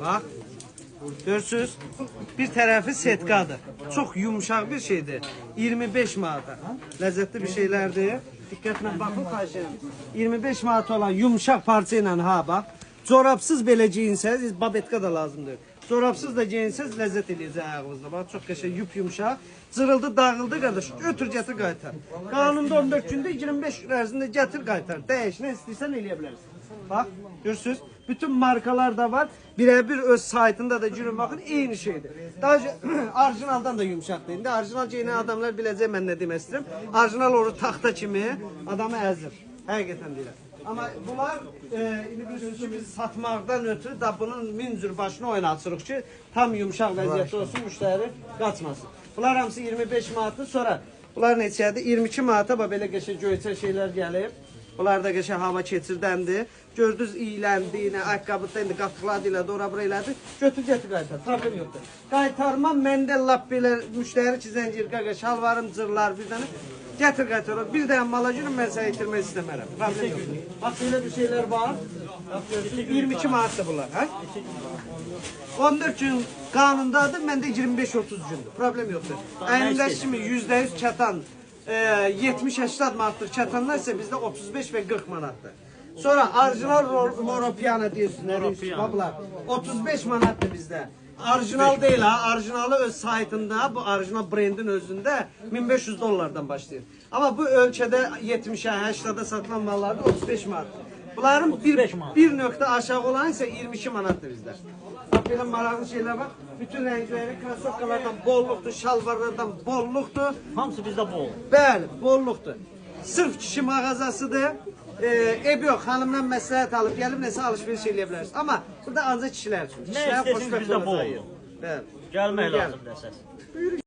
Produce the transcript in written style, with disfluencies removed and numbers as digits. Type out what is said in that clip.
Bax. Görürsünüz? Bir tərəfi setkadır. Çox yumuşaq bir şeydir. 25 manata. Ləzzətli bir şeylərdir. Diqqətlə baxın, xahiş edirəm. 25 manat olan yumuşaq parça ilə ha bax. Corabsız belə giyinsəz, babetka da lazımdır. Corabsız da giyinsəz ləzzət eləyəcək ayağınızda. Bax, çox qəşəng, yumuşaq. Cırıldı, dağıldı qardaş. Götür, gətir, qaytar. Qanunda 14 gündə 25 gün ərzində gətir, qaytar. Dəyiş, nə istəyirsən eləyə bilərsən. Bax, görürsünüz? Bütün markalar da var. Birebir öz saytında da girin bakın, eyni şeydir. Daha orijinaldan da yumuşaqdır. İndi orijinal giyinən adamlar biləcək mən nə demək istəyirəm. Orijinal olur taxta kimi adamı əzir. Həqiqətən deyirəm. Amma bunlar indi bilirsiniz ki, biz satmaqdan ötürü da bunun min cür başını oynatsırıq ki, tam yumuşaq vəziyyətdə olsun, müştəri qaçmasın. Bunlar hamısı 25 manatdır. Sonra bunlar neçədir? 22 manata belə qəşəng göyçə şeylər gəlir. Bunlar da qəşəng hava keçirdəndir. Gördünüz iyləndi, ayaqqabıda indi qatıqladı ilə, dorabra elədi. Götür gətir qaytar, problem yoxdur. Qaytarma məndə lap belə müştəri ki, zəncir qaqa, şalvarım cırlar bir dənə. Gətir qaytar. Bir dənə mala günüm mən səni itirmək istəmərəm. Problem yoxdur. Bax belə bir şeylər var. 22 manatdır bunlar. Hə? 14 gün qanundadır, məndə 25-30 gündür. Problem yoxdur. Əlində kimi %100 çatan 70-80 manatlıq çatanlar ise bizde 35 ve 40 manatdır. Sonra orijinal Roropiyana diyorsunuz. Bablar 35 manattır bizde. Orijinal değil ha. Orijinalı öz saytında, bu orijinal brandin özünde 1500 dolardan başlayır. Ama bu ölçüde 70'e 80'da satılan mallarda 35 manat. Bunların bir nokta aşağı olan ise 22 manattır bizde. Bak böyle maraqlı şeyler var. Bütün renkleri, krasovkalardan bolluktur, şalvarlardan bolluktur. Hamısı bizde bol. Bəli, bolluktur. Sırf kişi mağazasıdır. Ev yox, hanımdan məsləhət alıb, gəlib nəsə alışveriş eləyə bilərsiniz. Amma burada ancaq kişilər üçün. Nə istəsiniz bizdə bol. Bəli. Gəlmək lazımdır əsas.